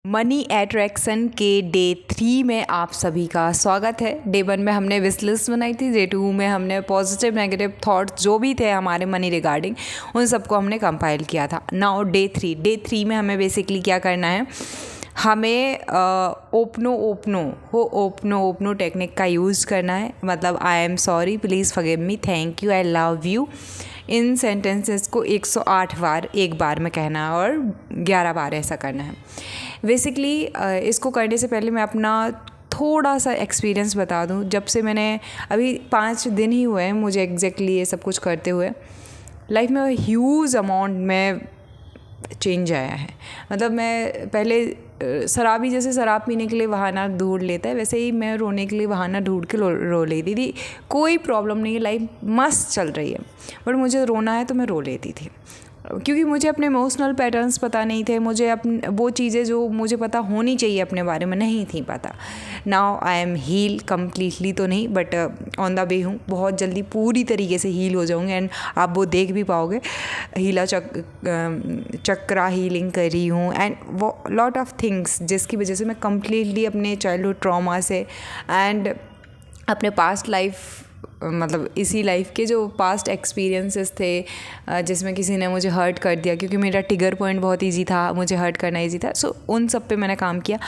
Money attraction के day 3 में आप सभी का स्वागत है। डे 1 में हमने विश लिस्ट बनाई थी, डे 2 में हमने पॉजिटिव नेगेटिव थॉट्स जो भी थे हमारे मनी रिगार्डिंग उन सबको हमने कंपाइल किया था। नाउ डे 3 में हमें बेसिकली क्या करना है, हमें ओपनो टेक्निक का यूज़ करना है। मतलब आई am sorry, please forgive me, thank you, I love you, in sentences को 108 बार एक बार में कहना है और 11 बार ऐसा करना है। बेसिकली इसको करने से पहले मैं अपना थोड़ा सा एक्सपीरियंस बता दूं। जब से मैंने अभी 5 दिन ही हुए हैं मुझे एग्जैक्टली ये सब कुछ करते हुए, लाइफ में ह्यूज अमाउंट में चेंज आया है। मतलब मैं पहले शराबी जैसे शराब पीने के लिए बहाना ढूंढ लेता है, वैसे ही मैं रोने के लिए बहाना ढूंढ के रो लेती थी। कोई प्रॉब्लम नहीं है, लाइफ मस्त चल रही है, बट मुझे रोना है तो मैं रो लेती थी, क्योंकि मुझे अपने इमोशनल पैटर्न्स पता नहीं थे। मुझे अपने वो चीज़ें जो मुझे पता होनी चाहिए अपने बारे में नहीं थी पता। Now I am heal, completely तो नहीं बट ऑन द वे हूँ। बहुत जल्दी पूरी तरीके से हील हो जाऊँगे एंड आप वो देख भी पाओगे। हीला चक्रा हीलिंग कर रही हूँ एंड वो लॉट ऑफ थिंग्स जिसकी वजह से मैं कम्प्लीटली अपने चाइल्डहुड ट्रॉमा से एंड अपने पास्ट लाइफ, मतलब इसी लाइफ के जो पास्ट एक्सपीरियंसेस थे जिसमें किसी ने मुझे हर्ट कर दिया, क्योंकि मेरा ट्रिगर पॉइंट बहुत इजी था, मुझे हर्ट करना इजी था। सो उन सब पे मैंने काम किया।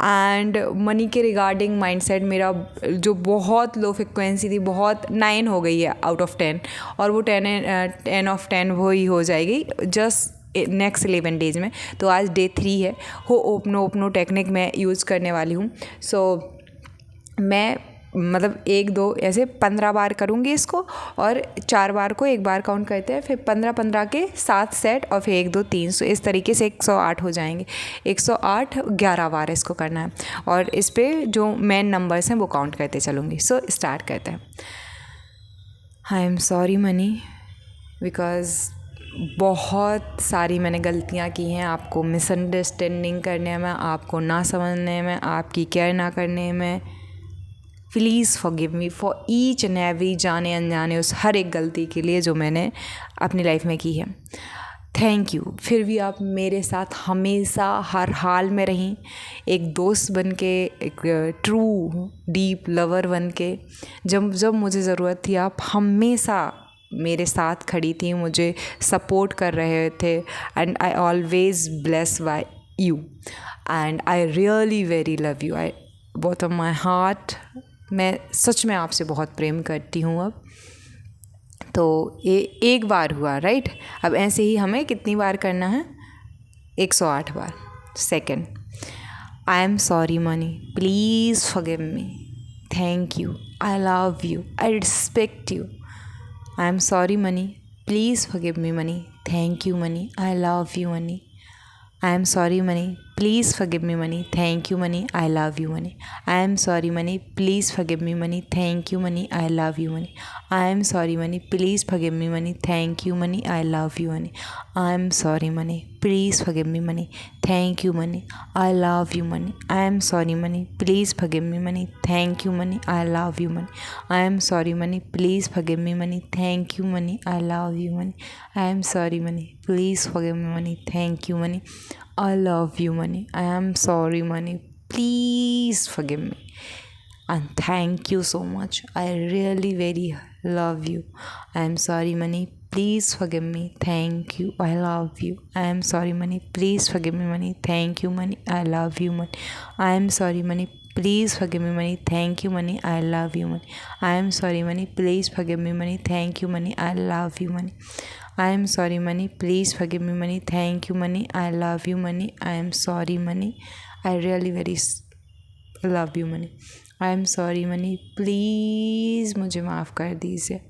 एंड मनी के रिगार्डिंग माइंडसेट मेरा जो बहुत लो फ्रिक्वेंसी थी, बहुत 9 हो गई है आउट ऑफ 10, और वो 10 ऑफ 10 वो ही हो जाएगी जस्ट नेक्स्ट 11 डेज में। तो आज डे 3 है। ओपनो टेक्निक मैं यूज़ करने वाली हूँ। सो मैं मतलब 1-2 ऐसे 15 बार करूँगी इसको, और 4 बार को एक बार काउंट करते हैं, फिर 15-15 के 7 सेट, और फिर 1-2-3, सो इस तरीके से 108 हो जाएंगे। 108 11 बार इसको करना है, और इस पर जो मेन नंबर्स हैं वो काउंट करते चलूँगी। सो स्टार्ट करते हैं। आई एम सॉरी मनी, बिकॉज़ बहुत सारी मैंने गलतियाँ की हैं आपको मिसअंडरस्टैंडिंग करने में, आपको ना समझने में, आपकी केयर ना करने में। Please forgive me for each and every जाने अनजाने उस हर एक गलती के लिए जो मैंने अपनी लाइफ में की है। Thank you. फिर भी आप मेरे साथ हमेशा हर हाल में रहीं, एक दोस्त बन के, एक ट्रू डीप लवर बन के। जब जब मुझे ज़रूरत थी आप हमेशा मेरे साथ खड़ी थी, मुझे सपोर्ट कर रहे थे, and I always bless by you and I really very love you. I bottom my heart, मैं सच में आपसे बहुत प्रेम करती हूँ। अब तो ये एक बार हुआ, राइट? अब ऐसे ही हमें कितनी बार करना है? 108 बार। Second, I am sorry money, please forgive me, thank you, I love you, I respect you. I am sorry money, please forgive me money, thank you money, I love you money. I am sorry money, please forgive me money, thank you money, I love you money. I am sorry money, please forgive me money, thank you money, I love you money. I am sorry money, please forgive me money, thank you money, I love you money. I am sorry money, please forgive me money, thank you money, I love you money. I am sorry money, please forgive me money, thank you money, I love you money. I am sorry money, please forgive me money, thank you money, I love you money. I am sorry money, please forgive me money, thank you money, I love you money. I am sorry money, please forgive me and thank you so much. I really very love you. I am sorry money, please forgive me, thank you, I love you. I am sorry money, please forgive me money, thank you money, I love you money. I am sorry money, please forgive me money, thank you money, I love you money. I am sorry money, please forgive me money, thank you money, I love you money. I am sorry money, please forgive me money, thank you money, I love you money. I am sorry money, I really very love you money. I am sorry money, please मुझे माफ़ कर दीजिए,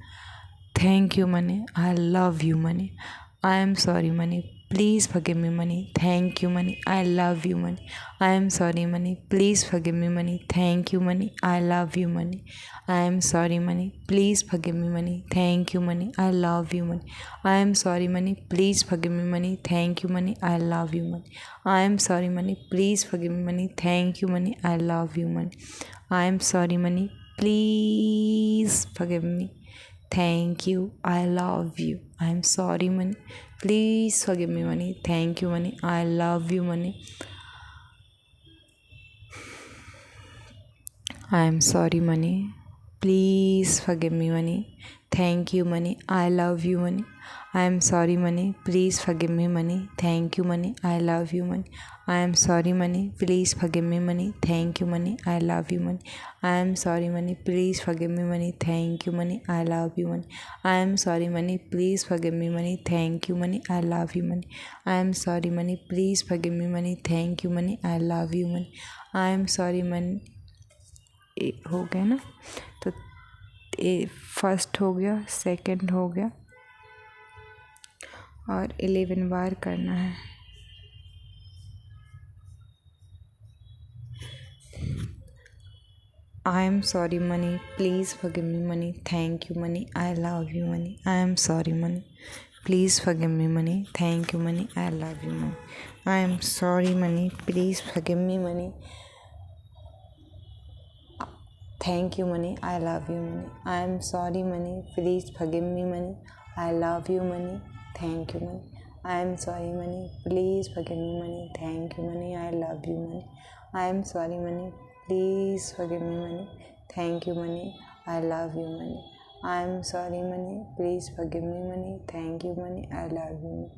thank you money, I love you money. I am sorry money, please forgive me money, thank you money, I love you money. I am sorry money, please forgive me money, thank you money, I love you money. I am sorry money, please forgive me money, thank you money, I love you money. I am sorry money, please forgive me money, thank you money, I love you money. I am sorry money, please forgive me money, thank you money, I love you money. I am sorry money, please forgive me, thank you, I love you. I am sorry money, please forgive me money, thank you money, I love you money. I am sorry, money. Please forgive me, money. Thank you, money. I love you, money. I am sorry, money. Please forgive me, money. Thank you, money. I love you, money. I am sorry, money. Please forgive me, money. Thank you, money. I love you, money. I am sorry, money. Please forgive me, money. Thank you, money. I love you, money. I am sorry, money. Please forgive me, money. Thank you, money. I love you, money. I am sorry, money. Please forgive me, money. Thank you, money. I love you, money. I am sorry, money. हो गया ना, तो first हो गया, second हो गया, और 11 बार करना है. I am sorry, money. Please forgive me, money. Thank you, money. I love you, money. I am sorry, money. Please forgive me, money. Thank you, money. I love you, money. I am sorry, money. Please forgive me, money. Thank you, money. I love you, money. I am sorry, money. Please forgive me, money. I love you, money. Thank you, money. I am sorry, money. Please forgive me, money. Thank you, money. I love you, money. I am sorry, money. Please forgive me, money. Thank you, money. I love you, money. I am sorry, money. Please forgive me, money. Thank you, money. I love you, money.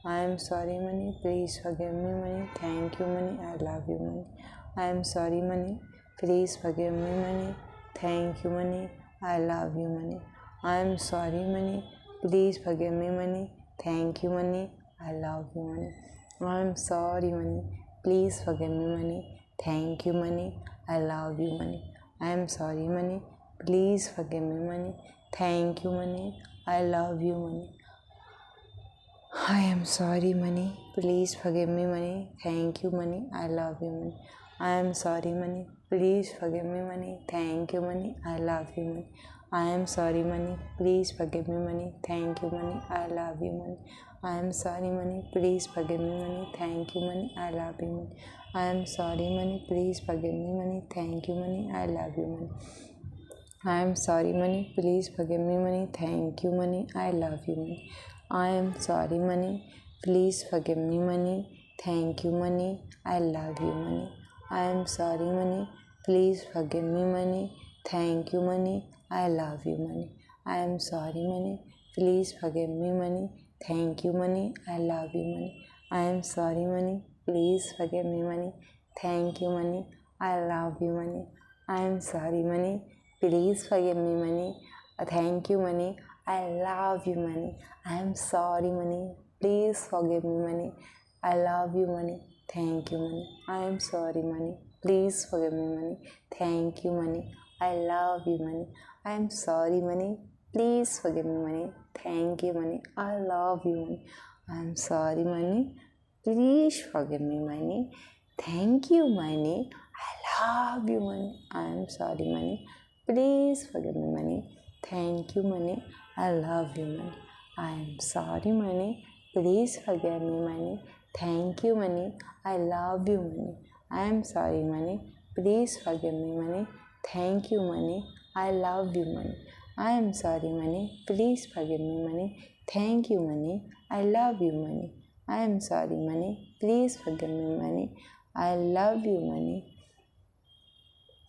I am sorry, money. Please forgive me, money. Thank you, money. I love you, money. I am sorry, money. Please forgive me, money. Thank you, money. I love you, money. I am sorry, money. Please forgive me, money. Thank you, money. I love you, money. I am sorry, money. Please forgive me, money. Thank you, money. I love you, money. I am sorry, money. Please forgive me, money. Thank you, money. I love you, money. I am sorry, money. Please forgive me, money. Thank you, money. I love you, money. I am sorry, money. Please forgive me, money. Thank you, money. I love you, money. I am sorry, money. Please forgive me, money. Thank you, money. I love you, money. I am sorry, money. Please forgive me, money. Thank you, money. I love you, money. I am sorry, money. Please forgive me, money. Thank you, money. I love you, money. I am sorry, money. Please forgive me, money. Thank you, money. I love you, money. I am sorry, money. Please forgive me, money. Thank you, money. I love you, money. I am sorry, money. Please forgive me, money. Thank you, money. I love you, money. I am sorry, money. Please forgive me, money. Thank you, money. I love you, money. I am sorry, money. Please forgive me, money. Thank you, money. I love you, money. I am sorry, money. Please forgive me, money. Thank you, money. I love you, money. I am sorry, money. Please forgive me, money. I love you, money. Thank you, money. I am sorry, money. Please forgive me, money. Thank you, money. I love you, money. I am sorry, money. Please forgive me, money. Thank you, money. I love you, money. I am sorry, money. Please forgive me, money. Thank you, money. I love you, money. I am sorry, money. Please forgive me, money. Thank you, money. I love you, money. I am sorry, money. Please forgive me, money. Thank you, money. I love you, money. I am sorry, money. Please forgive me, money. Thank you, money. I love you, money. I am sorry, money. Please forgive me, money. Thank you, money. I love you, money. I am sorry, money. Please forgive me, money. I love you, money.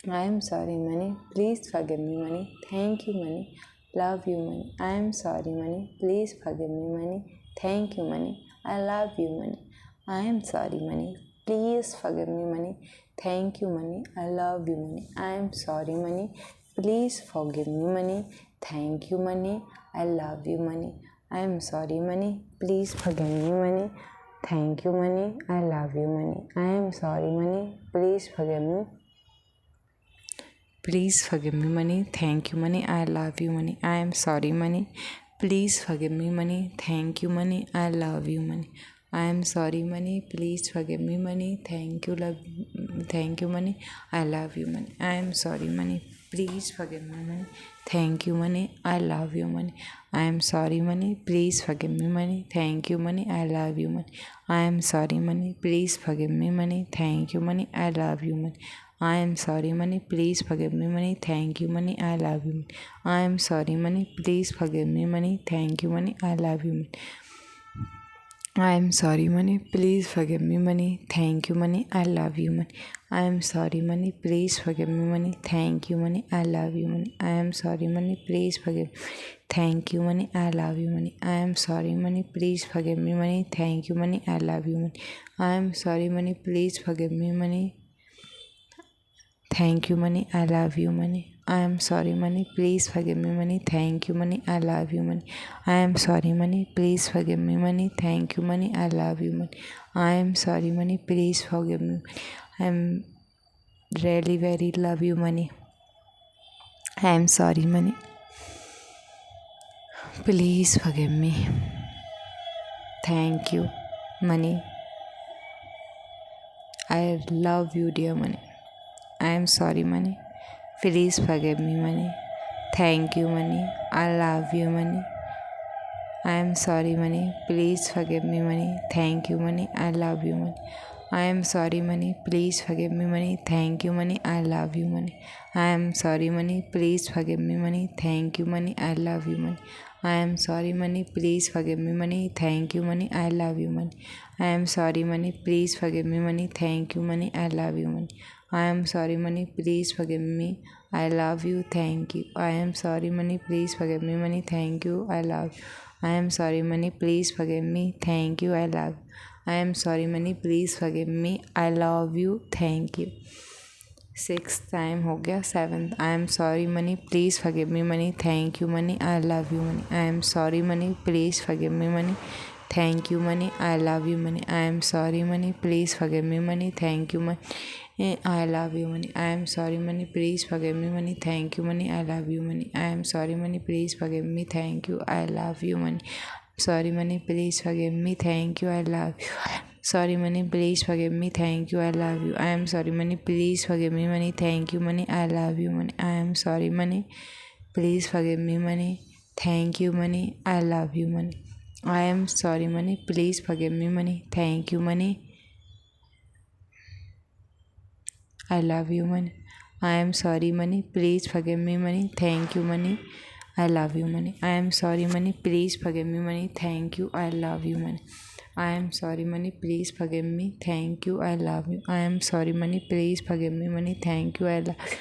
I am sorry, money. Please forgive me, money. Thank you, money. Love you, money. I am sorry, money. Please forgive me, money. Thank you, money. I love you, money. I am sorry, money. Please forgive me, money. Thank you, money. I love you, money. I am sorry, money. Please forgive me, money. Thank you, money. I love you, money. I am sorry, money. Please forgive me, money. Thank you, money. I love you, money. I am sorry, money. Please forgive me. Please forgive me, money. Thank you, money. I love you, money. I am sorry, money. Please forgive me, money. Thank you, money. I love you, money. I am sorry, money. Please forgive me, money. Thank you, money. I love you, money. I am sorry, money. Please forgive me, money. Thank you, money. I love you, money. I am sorry, money. Please forgive me, money. Thank you, money. I love you, money. I am sorry, money. Please forgive me, money. Thank you, money. I love you, money. I am sorry, money. Please forgive me, money. Thank you, money. I love you, money. I am sorry, money. Please forgive me, money. Thank you, money. I love you, money. I am sorry, money. Please forgive me, money. Thank you, money. I love you, money. I am sorry, money. Please forgive me, money. Thank you, money. I love you, money. I am sorry, money. Please forgive. Thank you, money. I love you, money. I am sorry, money. Please forgive me, money. Thank you, money. I love you, money. I am sorry, money. Please forgive me, money. Thank you, money. I love you, money. I am sorry, money. Please forgive me, money. Thank you, money. I love you, money. I am sorry, money. Please forgive me, money. Thank you, money. I love you, money. I am sorry, money. Please forgive me. I am really very love you, money. I am sorry, money. Please forgive me. Thank you, money. I love you, dear money. I am sorry, money. Please forgive me, money. Thank you, money. I love you, money. I am sorry, money. Please forgive me, money. Thank you, money. I love you, money. I am sorry, money. Please forgive me, money. Thank you, money. I love you, money. I am sorry, money. Please forgive me, money. Thank you, money. I love you, money. I am sorry, money. Please forgive me, money. Thank you, money. I love you, money. I am sorry, money. Please forgive me, money. Thank you, money. I love you, money. I am sorry, money. Please forgive me. I love you. Thank you. I am sorry, money. Please forgive me, money. Thank you. I love you. I am sorry, money. Please forgive me. Thank you. I love you. I am sorry, money. Please forgive me. I love you. Thank you. 6th time हो गया. 7th. I am sorry, money. Please forgive me, money. Thank you, money. I love you, money. I am sorry, money. Please forgive me, money. Thank you, money. I love you, money. I am sorry, money. Please forgive me, money. Thank you, money. I love you, money. I am sorry, money. Please forgive me, money. Thank you, money. I love you, money. I am sorry, money. Please forgive me. Thank you. I love you, money. Sorry, money. Please forgive me. Thank you. I love you. Sorry, money. Please forgive me. Thank you. I love you. I am sorry, money. Please forgive me, money. Thank you, money. I love you, money. I am sorry, money. Please forgive me, money. Thank you, money. I love you, money. I am sorry, money. Please forgive me, money. Thank you, money. I love you, money. I am sorry, money. Please forgive me, money. Thank you, money. I love you, money. I am sorry, money. Please forgive me, money. Thank you. I love you, money. I am sorry, money. Please forgive me. Thank you. I love you. I am sorry, money. Please forgive me, money. Thank you. I love you.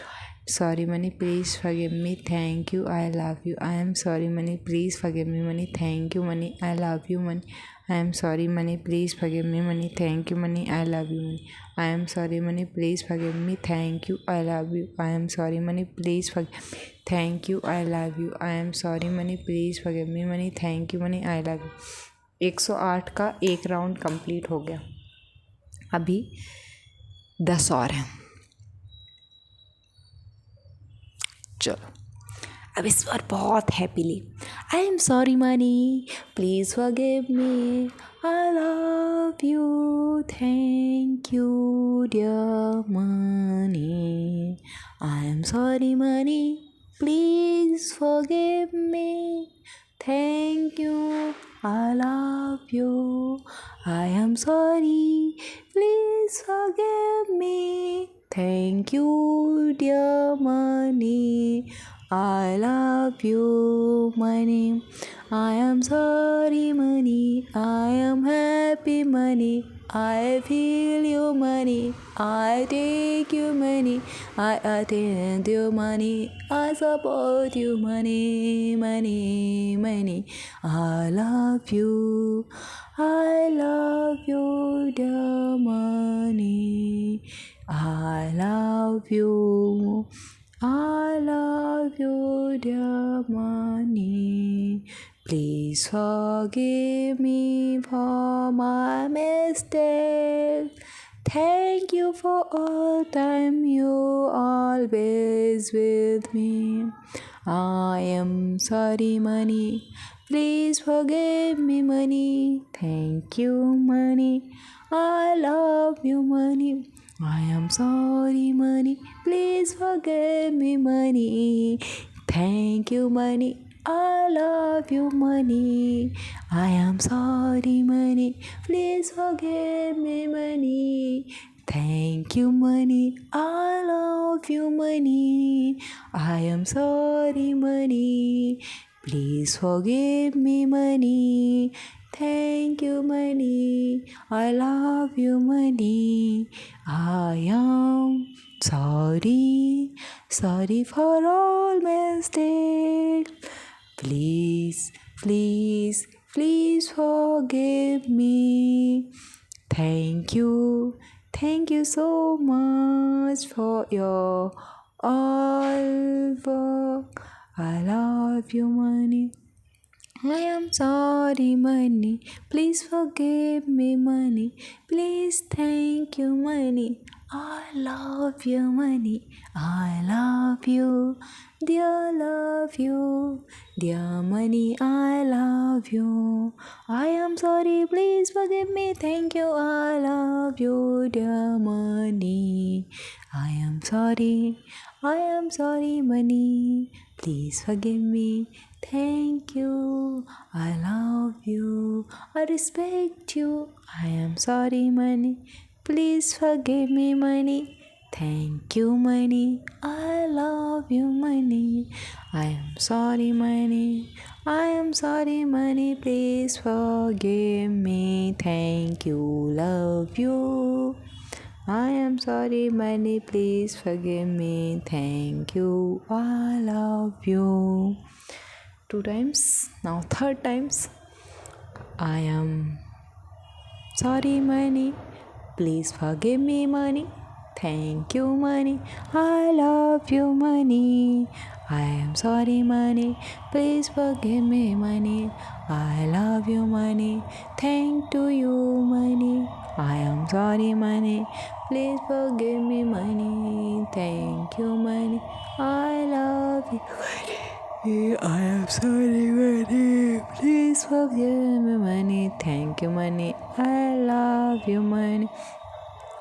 Sorry, money. Please forgive me. Thank you. I love you. I am sorry, money. Please forgive me, money. Thank you, money. I love you, money. I am sorry, money. Please forgive me, money. Thank you, money. I love you, money. I am sorry, money. Please forgive me. Thank you. I love you. I am sorry, money. Please forgive me. Thank you. I love you. I am sorry, money. Please forgive me, money. Thank you, money. I love you. 108 का एक round complete हो गया. अभी 10 और हैं. चलो अब इस बार बहुत happily. I am sorry money. Please forgive me. I love you. Thank you dear Mani. I am sorry money. Please forgive me. Thank you. I love you. I am sorry. Please forgive me. Thank you, dear money. I love you, money. I am sorry, money. I am happy, money. I feel you, money. I take you, money. I attend you, money. I support you, money, money, money. I love you. I love you, dear money. I love you. I love you, dear money. Please forgive me for my mistakes. Thank you for all time you always with me. I am sorry, money. Please forgive me, money. Thank you, money. I love you, money. I am sorry, money. Please forgive me, money. Thank you, money. I love you, money. I am sorry, money. Please forgive me, money. Thank you, money. I love you, money. I am sorry, money. Please forgive me, money. Thank you, money. I love you, money. I am sorry, sorry for all mistakes. Please, please, please forgive me. Thank you so much for your all work. I love you, money. I am sorry, money. Please forgive me, money. Please thank you, money. I love you, money. I love you, dear, love you, dear money. I love you. I am sorry, please forgive me. Thank you, I love you, dear money. I am sorry, money. Please forgive me. Thank you. I love you. I respect you. I am sorry, money. Please forgive me, money. Thank you, money. I love you, money. I am sorry, money. I am sorry, money. Please forgive me. Thank you, love you. I am sorry, money. Please forgive me. Thank you. I love you. 2 times. Now, third times. I am sorry, money. Please forgive me, money. Thank you, money. I love you, money. I am sorry, money. Please forgive me, money. I love you, money. Thank to you, money. I am sorry, money. Please forgive me, money. Thank you, money. I love you, money. I am sorry, money. Please forgive me, money. Thank you, money. I love you, money.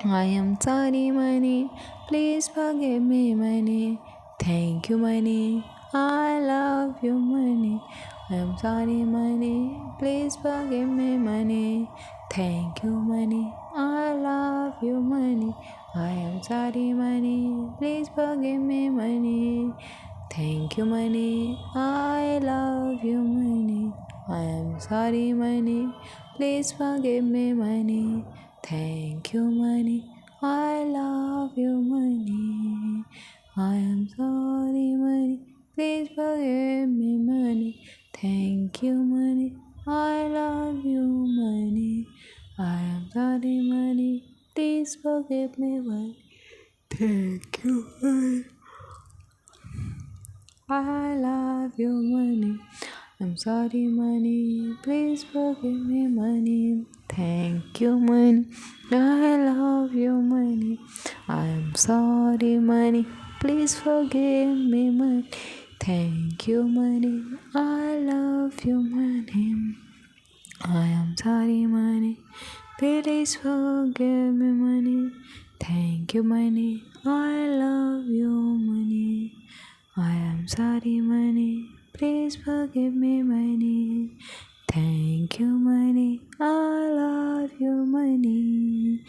I am sorry, money. Please forgive me, money. Thank you, money. I love you, money. I am sorry, money. Please forgive me, money. Thank you, money. I love you, money. I am sorry, money. Please forgive me, money. Thank you, money. I love you, money. I am sorry, money. Please forgive me, money. Thank you, money. I love you, money. I am sorry, money. Please forgive me, money. Thank you, money. I love you, money. I am sorry, money. Please forgive me, money. Thank you, money. I love you, money. I'm sorry, money. Please forgive me, money. Thank you, money. I love you, money. I'm sorry, money. Please forgive me, money. Thank you, money. I love you, money. I am sorry, money. Please forgive me, money. Thank you, money. I love you, money. I am sorry, money. Please forgive me, money. Thank you, money. I love you, money.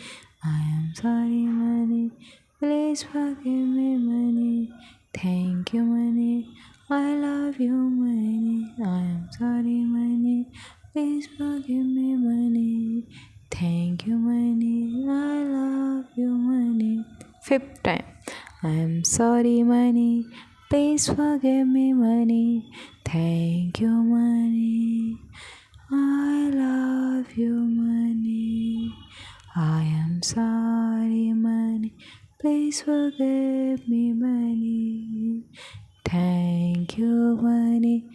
I am sorry, money. Please forgive me, money. Thank you, money. I love you, money. I am sorry, money. Please forgive me, money. Thank you, money. I love you, money. Fifth time. I am sorry, money. Please forgive me, money. Thank you, money. I love you, money. I am sorry, money. Please forgive me, money. Thank you, money.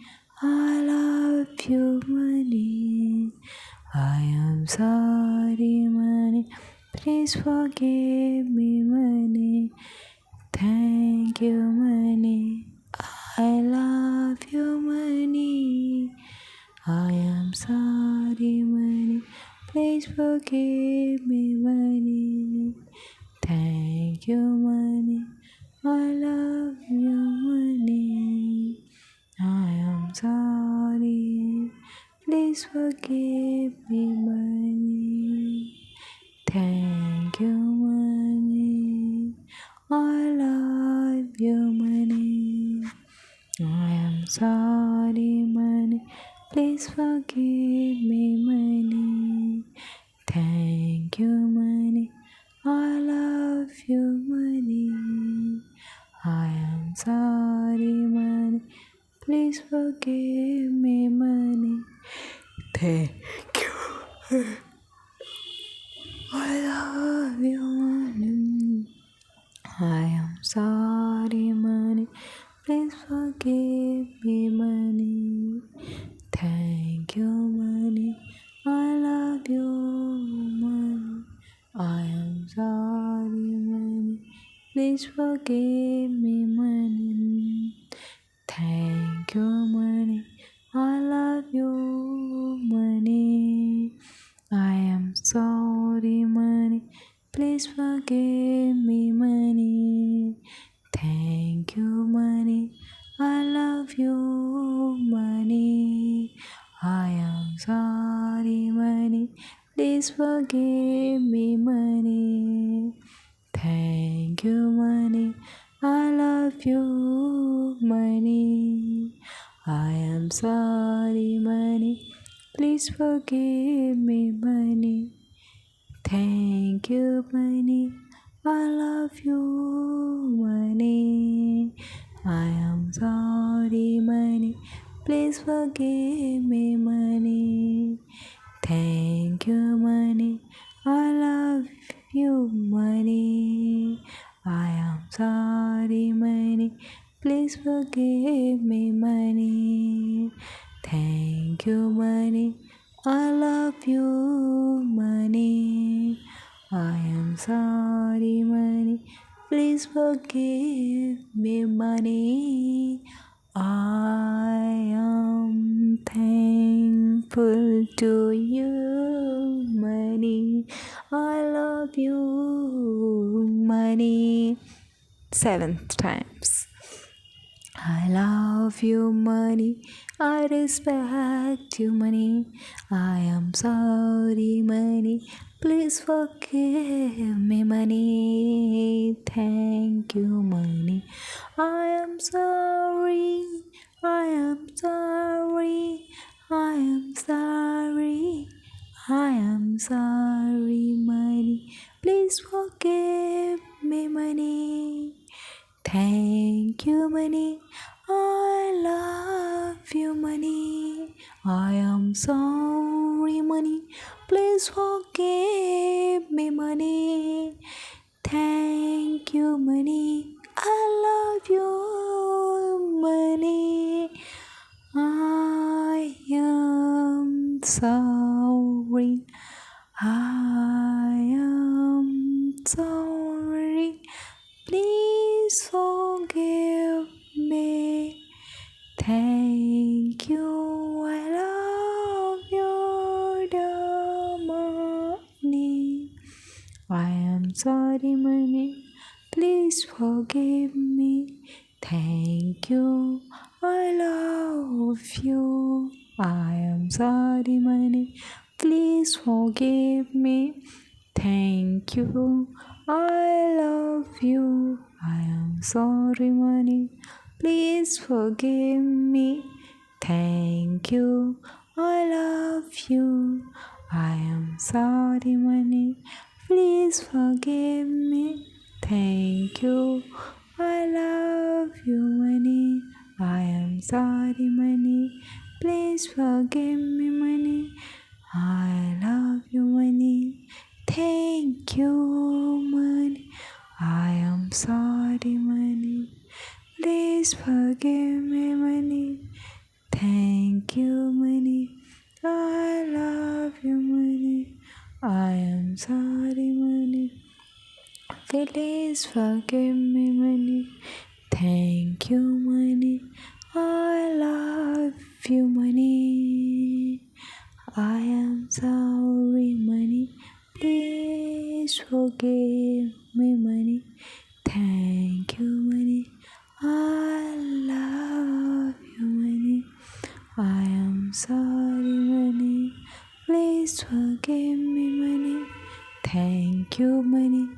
I love you, money. I am sorry, money. Please forgive me, money. Thank you, money. I love you, money. I am sorry, money. Please forgive me, money. Thank you, money. I love you, money. I am sorry. Please forgive me, money. Thank you, money. I love you, money. I am sorry, money. please forgive me, money. Thank you, money. I love you, money. I am sorry, money. Please forgive me, money. Thank you. I love you, money. I am sorry, money. Please forgive me, money. Thank you, money. I love you, money. I am sorry, money. Please forgive me, money. Thank you, money. I love you, money. I am sorry, money. Please forgive me, money. Thank you, money. I love you, money. I am sorry, money. Please forgive me, money. Thank you, money. I love you, money. I am sorry, money. Please forgive me, money. Thank you, money. I love you, money. I am sorry, money. Please forgive me, money. Thank you, money. I love you, money. I am sorry, money. Please forgive me, money. Thank you, money. I love you, money. I am sorry, money. Please forgive me, money. I am thankful to you, money. I love you, money. 7th times. I love you, money. I respect you, money. I am sorry, money. Please forgive me, money. Thank you, money. I am sorry. I am sorry. I am sorry. I am sorry, money. Please forgive me, money. Thank you, money. I love you, money. I am sorry, money. Please forgive me, money. Thank you, money. I love you, money. I am sorry. I am sorry. Please forgive me. Thank you. I love you, dear money. I am sorry, money. Please forgive me. Thank you. I love you. I am sorry, money. Please forgive me. Thank you. I love you. I am sorry, money. Please forgive me. Thank you. I love you. I am sorry, money. Please forgive me. Thank you. I love you, money. I am sorry, money. Please forgive me, money. I love you, money. Thank you, money. I am sorry, money. Please forgive me, money. Thank you, money. I love you, money. I am sorry, money. Please forgive me, money. Thank you, money. I love you, money. I am sorry, money. Please forgive me, money. Thank you, money. I love you, money. I am sorry, money. Please forgive me, money. Thank you, money.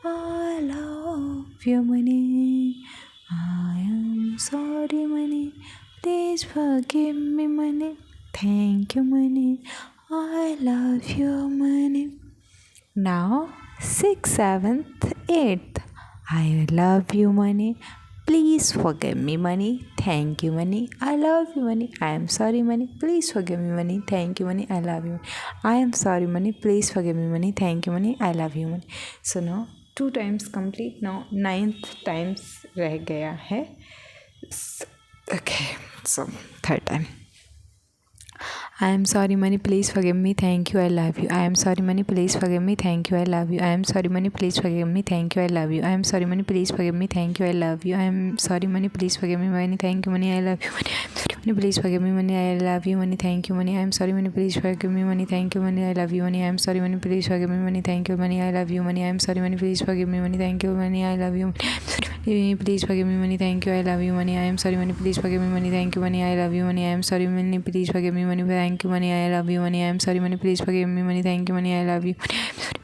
I love you, money. I am sorry, money. Please forgive me, money. thank you money, I love you money. Now 6th, 7th, 8th. I love you money. Please forgive me money. Thank you money. I love you money. I am sorry money. Please forgive me money. Thank you money. I love you. I am sorry money. Please forgive me money. Thank you money. I love you money. So now 2 times complete. Now 9th times रह गया है. Okay, so 3rd time. I am sorry money, please forgive me, thank you, I love you. I am sorry money, please forgive me, thank you, I love you. I am sorry money, please forgive me, thank you, I love you. I am sorry money, please forgive me, thank you, I love you. I am sorry money, please forgive me money, thank you money, I love you. Money, please forgive me money, I love you money, thank you money. I am sorry money, please forgive me money, thank you money, I love you money. I am sorry money, please forgive me money, thank you money, I love you money. I am sorry money, please forgive me money, thank you money, I love you. Please forgive me money, thank you, I love you money. I am sorry money, please forgive me money, thank you money, I love you money. I am sorry money, please forgive me money, thank you money, I love you money. I am sorry money, please forgive me money, thank you money, I love you.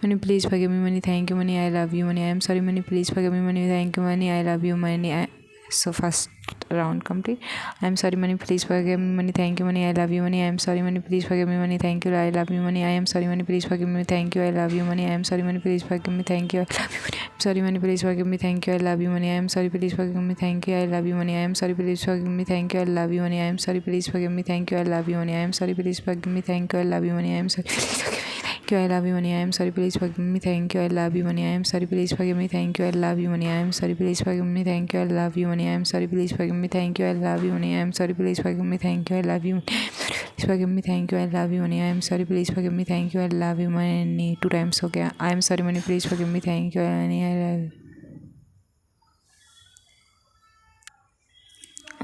Money, please forgive me money, thank you money, I love you money. I am sorry money, please forgive me money, thank you money, I love you money. So first round complete. I am sorry money, please forgive me money, thank you money, I love you money. I am sorry money, please forgive me money, thank you, I love you money. I am sorry money, please forgive me, thank you, I love you money. I am sorry money, please forgive me, thank you, I love you money. Sorry money, please forgive me, thank you, I love you money. I am sorry, please forgive me, thank you, I love you money. I am sorry, please forgive me, thank you, I love you money. I am sorry, please forgive me, thank you, I love you money. I am sorry, please forgive me, thank you, I love you money. I am sorry, please forgive me, thank you, I love you money. I am sorry, please forgive me, thank you, I love you money. I am sorry, please forgive me, thank you, I love you money. I am sorry, please forgive me, thank you, I love you money. I am sorry, please forgive me, thank you, I love you money. I am sorry, please forgive me, thank you, I love you. Please forgive me, thank you, I love you money. I am sorry, please forgive me, thank you, I love you money. 2 times हो गया. I am sorry money, please forgive me, thank you, money, I love you.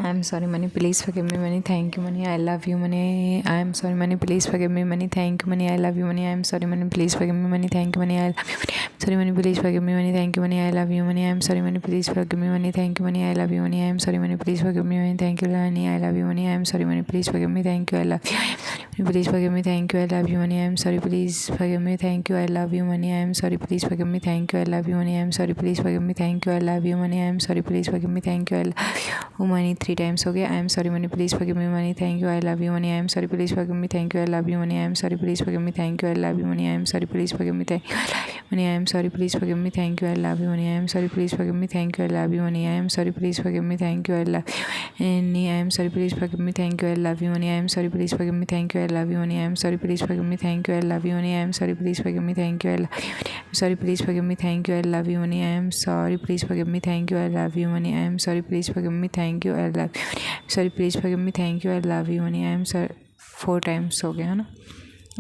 I am sorry money, please forgive me money, thank you money, I love you money. I am sorry money, please forgive me money, thank you money, I love you money. I am sorry money, please forgive me money, thank you money, I love you money. Sorry money, please forgive me money, thank you money, I love you money. I am sorry money, please forgive me money, thank you money, I love you money. I am sorry money, please forgive me money, thank you money, I love you money. I am sorry money, please forgive me, thank you, I love you. Please forgive me, thank you, I love you money. I am sorry, please forgive me, thank you, I love you money. I am sorry, please forgive me, thank you, I love you money. I am sorry, please forgive me, thank you, I love you money. I am sorry, please forgive me, thank you, I love you money. 3 times हो गया. I am sorry money, please forgive me money, thank you, I love you money. I am sorry, please forgive me, thank you, I love you money. I am sorry, please forgive me, thank you, I love you money. I am sorry, please forgive me, thank you, I love you money. I am sorry, please forgive me, thank you, I love you money. I am sorry, please forgive me, thank you, I love you money. I am sorry, please forgive me, thank you, I love you money. I am sorry, please forgive me, thank you, I love you money. I am sorry, please forgive me, thank you, I love you money. I am sorry, please forgive me, thank you, I love you money. I am sorry, please forgive me, thank you, I love you money. I am sorry, please forgive me, thank you, I love you money. I am sorry, please forgive me, thank you, I love you money. I am sorry, please forgive me, thank you, I love you money. Sorry, please forgive me, thank you, I love you money. I am sorry. 4 times हो गया है ना.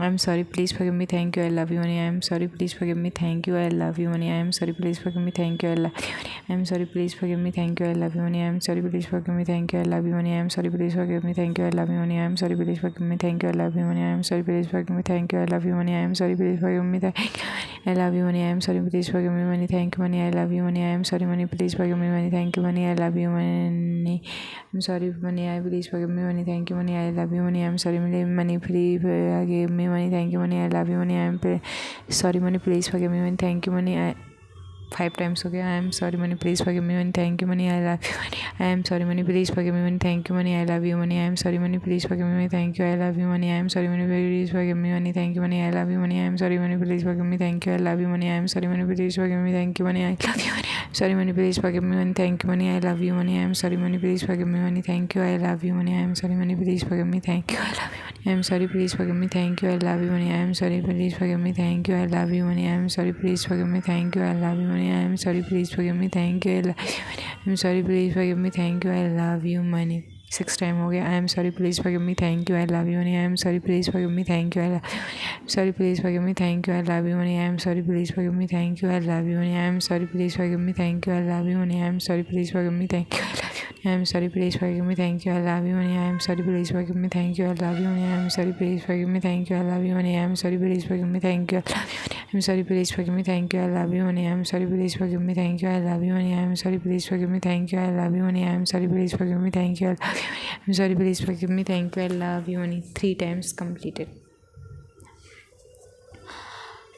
I am sorry, please forgive me, thank you, I love you money. I am sorry, please forgive me, thank you, I love you money. I am sorry, please forgive me, thank you, I love you money. I am sorry, please forgive me, thank you, I love you money. I am sorry, please forgive me, thank you, I love you money. I am sorry, please forgive me, thank you, I love you money. I am sorry, please forgive me, thank you, I love you money. I am sorry, please forgive me, thank you, I love you money. I am sorry, please forgive me, thank you, I love you money. I am sorry, please forgive me money, thank you money, I love you money. I am sorry money, please forgive me money, thank you money, I love you money. I am sorry money, I please forgive me money, thank you money, I love you money. I am sorry money, please forgive me money, thank you money, I love you money. I am sorry money, please forgive me money, thank you money. 5 times हो गया. I am sorry money, please forgive me money, thank you money, I love you money. I am sorry money, please forgive me money, thank you money, I love you money. I am sorry money, please forgive me money, thank you, I love you money. I am sorry money, please forgive me money, thank you money, I love you money. I am sorry money, please forgive me, thank you, I love you money. I am sorry money, please forgive me, thank you money, I love you money. Sorry money, please forgive me money, thank you money, I love you money. I am sorry money, please forgive me money, thank you, I love you money. I am sorry money, please forgive me, thank you, I love you money. I am sorry, please forgive me, thank you, I love you money. I am sorry, please forgive me, thank you, I love you money. I am sorry, please forgive me, thank you, I love you money. I am sorry, please forgive me, thank you, I love you money. I am sorry, please forgive me, thank you, I love you money. 6 time हो गया. I am sorry, please forgive me, thank you, I love you money. I am sorry, please forgive me, thank you, I love you money. I am sorry, please forgive me, thank you, I love you money. I am sorry, please forgive me, thank you, I love you money. I am sorry, please forgive me, thank you, I love you money. I am sorry, please forgive me, thank you, I love you. I am sorry, please forgive me, thank you, I love you money. I am sorry, please forgive me, thank you, I love you money. I am sorry, please forgive me, thank you, I love you money. I am sorry, please forgive me, thank you, I love you money. I am sorry, please forgive me, thank you, I love you money. I am sorry, please forgive me, thank you, I love you money. I am sorry, please forgive me, thank you, I love you money. I am sorry, please forgive me, thank you, I love you money. I am sorry, please forgive me, thank you, I love you money. 3 times completed.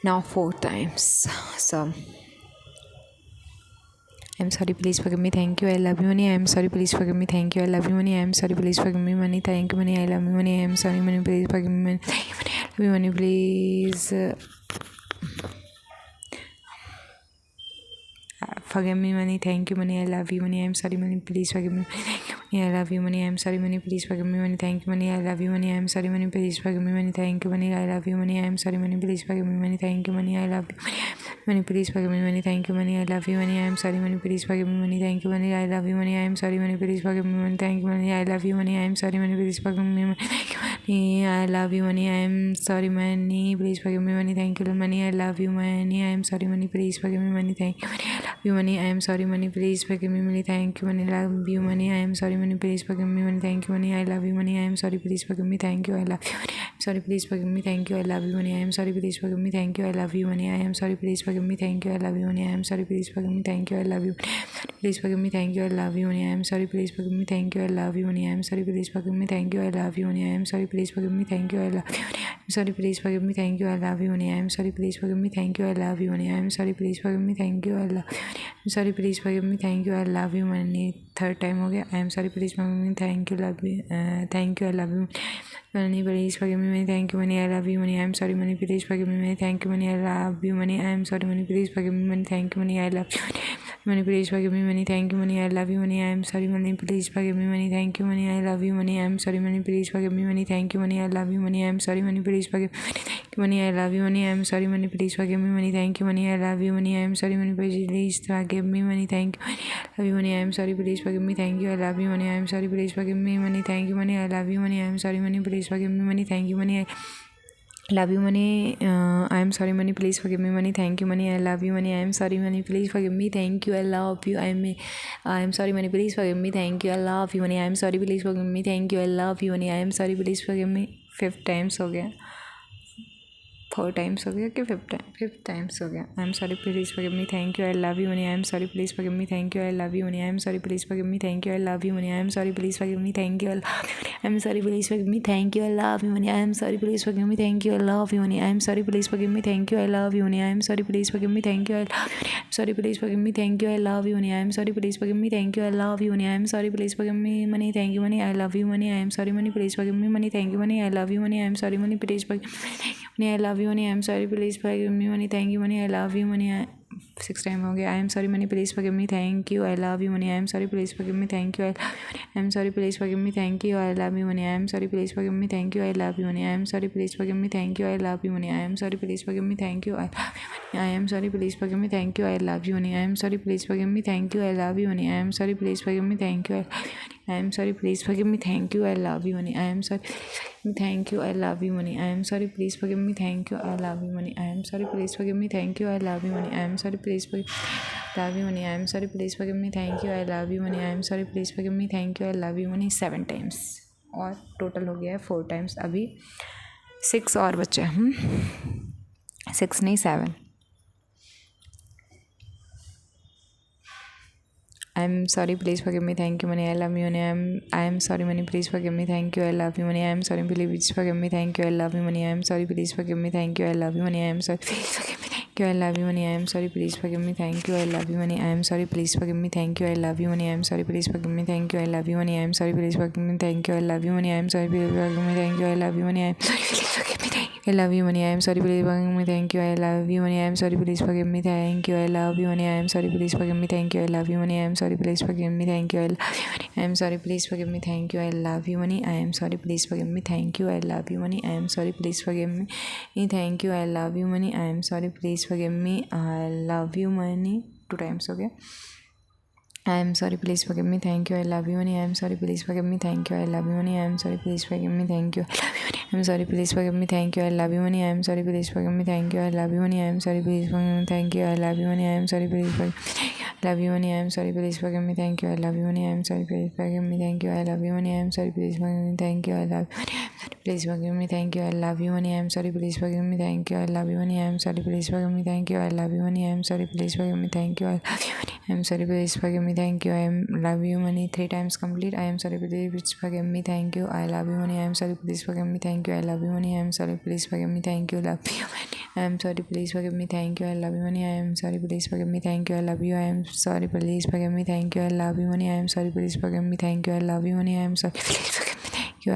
Now 4 times. So I'm sorry, please forgive me. Thank you. I love you, money. I'm sorry, please forgive me. Thank you. I love you, money. I'm sorry, please forgive me, money. Thank you, money. I love you, money. I'm sorry, money. Please forgive me, money. Thank you, money. I love you, money. Please forgive me, money. Thank you, money. I love you, money. I'm sorry, money. Please forgive me. Thank you, money. I love you, money. I'm sorry, money. Please forgive me, money. Thank you, money. I love you, money. I'm sorry, money. Please forgive me, money. Thank you, money. I love you, money. I'm sorry, money. Please forgive me, money. Thank you, money. I love you, money. Please forgive me, money. Thank you, money. I love you, money. I'm sorry, money. Please forgive me, money. Thank you, money. I love you, money. I'm sorry, money. Please forgive me, money. Thank you, money. I love you, money. I'm sorry, money. Please forgive me, money. Thank you, money. I love you, money. I'm sorry, money. Please forgive me, money. Thank you, money. I love you, money. I'm sorry, money. Please forgive me, money. Thank you, money. I love you, money. I'm sorry, money. Please forgive me, money. Thank you, money. I love you, money. I'm sorry, money. Please forgive me, money. Thank you, money. I love you, money. I'm sorry, please forgive me. Thank you. I love you, money. I'm sorry, please forgive me. Thank you. I love you, money. I'm sorry, please forgive me. Thank you. I love you, money. I am sorry, please forgive me. Thank you. I love you, money. I am sorry, please forgive me. Thank you. I love you. Please forgive me. Thank you. I love you, money. I am sorry, please forgive me. Thank you. I love you, money. I am sorry, please forgive me. Thank you. I love you, money. I am sorry, please forgive me. Thank you. I love you, money. I'm sorry, please forgive me. Thank you. I love you, money. I am sorry, please forgive me. Thank you. I love you, money. I am sorry, please forgive me. Thank you. I love you, money. I'm sorry, please forgive me. Thank you. I love you, money. Third time हो गया. आई am sorry, please forgive me. Thank you, love you. Thank you, I love you. Money, please forgive me, money. Thank you, money. I love you, money. I am sorry, money. Please forgive me, money. Thank you, money. I love you, money. I am sorry, money. Please forgive me, money. Thank you, money. I love you, money. Please forgive me, money. Thank you, money. I love you, money. I am sorry, money. Please forgive me, money. Thank you, money. I love you, money. I am sorry, money. Please forgive me, money. Thank you, money. I love you, money. I am sorry, money. Please forgive money. I love you, money. I am sorry, money. Please forgive me, money. Thank you, money. I love you, money. I am sorry, money. Please forgive me, money. Thank you, money. I love you, money. I am sorry, please forgive me. Thank you, I love you, money. I am sorry, please forgive me, money. Thank you, money. I love you, money. I am sorry, money. Please forgive me, money. Thank you, money. love you, money. I am sorry, money. Please forgive me, money. Thank you, money. I love you, money. I am sorry, money. Please forgive me. Thank you. I love you. I am sorry, money. Please forgive me. Thank you. I love you, money. I am sorry. Please forgive me. Thank you. I love you, money. I am sorry. Please forgive me. 5 times हो गया. 4 times हो गया कि 5 times हो गया. I am sorry. Please forgive me. Thank you. I love you, money. I am sorry. Please forgive me. Thank you. I love you, money. I am sorry. Please forgive me. Thank you. I love you, money. I am sorry. Please forgive me. Thank you. I love you, money. I am sorry. Please forgive me. Thank you. I love you, money. I am sorry. Please forgive me. Thank you. I love you, money. I am sorry. Please forgive me. Thank you. I love you, money. I am sorry. Please forgive me. Thank you. I love you, money. Sorry. Please forgive me. Thank you. I love you, money. I am sorry. Please forgive me. Thank you. I love you, money. I am sorry. Please forgive me, money. Thank you, money. I love you, money. I am sorry, money. Please forgive me, money. Thank you, money. I love you, money. I am sorry, money. Please forgive me. Money. I love you, money. I am sorry. Please forgive me, money. Thank you, money. I love you, money. 6 time हो गया. I am sorry, money. Please forgive me. Thank you. I love you, money. I am sorry. Please forgive me. Thank you. I love you, money. I am sorry. Please forgive me. Thank you. I love you, money. I am sorry. Please forgive me. Thank you. I love you, money. I am sorry. Please forgive me. Thank you. I love you, money. I am sorry. Please forgive me. Thank you. I love you, money. I am sorry. Please forgive me. Thank you. I love you, money. I am sorry. Please forgive me. Thank you. I love you, money. I am sorry. Please forgive me. Thank you. I love you, money. I am sorry. Please forgive me. Thank you. I love you, money. I am sorry. Thank you. I love you, money. I am sorry. Please forgive me. Thank you. I love you, money. I am sorry. Please forgive me. Thank you. I love you, money. I am sorry. Please forgive love you, money. I am sorry. Please forgive me. Thank you. I love you, money. I am sorry. Please forgive me. Thank you. I love you, money. 7 times और total हो गया है 4 times. अभी 6 और बचे. 6 नहीं 7. I am sorry. Please forgive me. Thank you, money. I love you, money. I am sorry, money. Please forgive me. Thank you. I love you, money. I am sorry. Please forgive me. Thank you. I love you, money. I am sorry. Please forgive me. Thank you. I love you, money. I am sorry. Please forgive me. Thank you. I love you, money. I am sorry. Please forgive me. Thank you. I love you, money. I am sorry. Please forgive me. Thank you. I love you, money. I am sorry. Please forgive me. Thank you. I love you, money. I am sorry. Please forgive me. Thank you. I love you, money. I am sorry. Please forgive me. Thank you. I love you, money. I am sorry. Please forgive me. I love you, money. I am sorry. Please forgive me. Thank you. I love you, money. I am sorry. Please forgive me. Thank you. I love you, money. I am sorry. Please forgive me. Thank you. I love you, money. I am sorry. Please forgive me. Thank you. I love you, money. I am sorry. Please forgive me. Thank you. I love you, money. I am sorry. Please forgive me. Thank you. I love you, money. I am sorry. Please forgive me. Thank you. I love you, money. I am sorry. Please forgive me. I love you, money. 2 times हो गया. I am sorry. Please forgive me. Thank you. I love you, money. I am sorry. Please forgive me. Thank you. I love you, money. I am sorry. Please forgive me. Thank you. I love you, money. I am sorry. Please forgive me. Thank you. I love you, money. I am sorry. Please forgive me. Thank you. I love you, money. I am sorry. Please forgive me. Thank you. I love you, money. I am sorry. Please forgive me. Love you, money. I am sorry. Please forgive me. Thank you. I love you, money. I am sorry. Please forgive me. Thank you. I love you, money. I am sorry. Please forgive me. Thank you. I love you, money. Please forgive me. Thank you. I love you, money. I am sorry. Please forgive me. Thank you. I love you, money. I am sorry. Please forgive me. Thank you. I love you, money. I am sorry. Please forgive me. Thank you. I love you, money. I am sorry please forgive me thank you I M love you money 3 times complete I am sorry please forgive me thank you I love you money I am sorry please forgive me thank you I love you money I am sorry please forgive me thank you love you money I am sorry please forgive me thank you I love you money I am sorry please forgive me thank you I love you I am sorry please forgive me thank you I love you money I am sorry please forgive me thank you I love you money I am sorry please forgive me thank you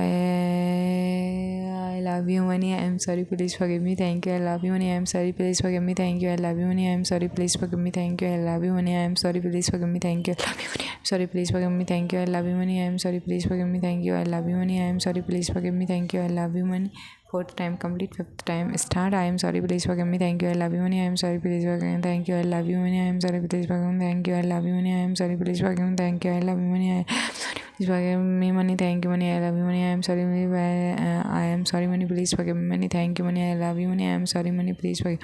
I love you money I am sorry please forgive me thank you I love you money I am sorry please forgive me thank you I love you money I am sorry please forgive me thank you I love you money I am sorry please forgive me thank you I love you money sorry please forgive me thank you I love you money I am sorry please forgive me thank you I love you money I am sorry please forgive me thank you I love you money 4th time complete 5th time start I am sorry please forgive me thank you I love you money I am sorry please forgive me thank you I love you money I am sorry please forgive me thank you I love you money I am sorry please forgive me thank you I love you money I am sorry please forgive me money thank you money I love you money I am sorry I am sorry money please forgive me money thank you money I love you money I am sorry money please forgive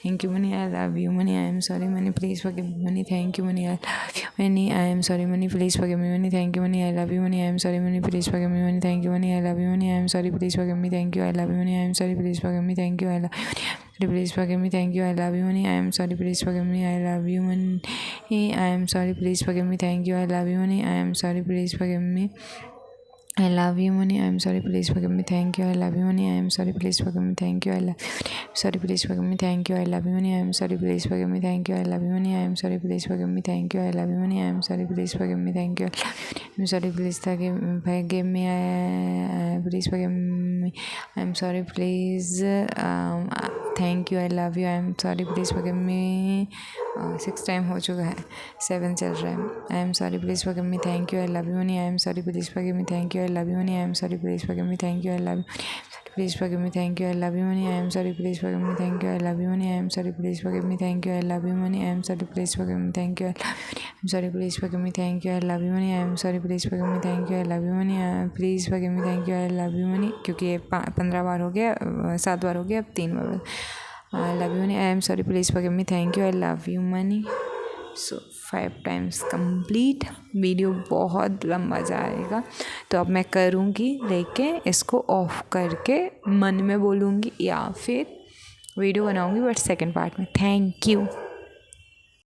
thank you money I love you money I am sorry money please forgive me money thank you money I love you money I am sorry money please forgive me money thank you money I love you money I am sorry money please forgive me money thank you money I love you money I am sorry please forgive me thank you I love you money I am sorry please forgive me thank you I love you money please forgive me thank you I love you money I am sorry please forgive me I love you money I am sorry please forgive me thank you I love you money I am sorry please forgive me I love you money I am sorry please forgive me thank you I love you money I am sorry please forgive me thank you I love you money sorry please forgive me thank you I love you money I am sorry please forgive me thank you I love you money I am sorry please forgive me thank you I love you money I am sorry please forgive me thank you I love you money I am sorry please forgive me please forgive me I am sorry please thank you I love you I am sorry please forgive me 6 time हो चुका है 7 चल रहा है I am sorry please forgive me thank you I love you money I am sorry please forgive me thank you I love you money I am sorry please forgive me thank you I love you please forgive me thank you I love you money I am sorry please forgive me thank you I love you money I am sorry please forgive me thank you I love you money I am sorry please forgive me thank you I love you money I am sorry please forgive me thank you I love you money I am sorry please forgive me thank you I love you money please forgive me thank you I love you money क्योंकि ये 15 बार हो गया 7 बार हो गया अब 3 बार I love you money I am sorry please forgive me thank you I love you money so 5 times complete video बहुत लंबा जाएगा तो अब मैं करूँगी लेके इसको ऑफ करके मन में बोलूँगी या फिर वीडियो बनाऊँगी बट सेकंड पार्ट में थैंक यू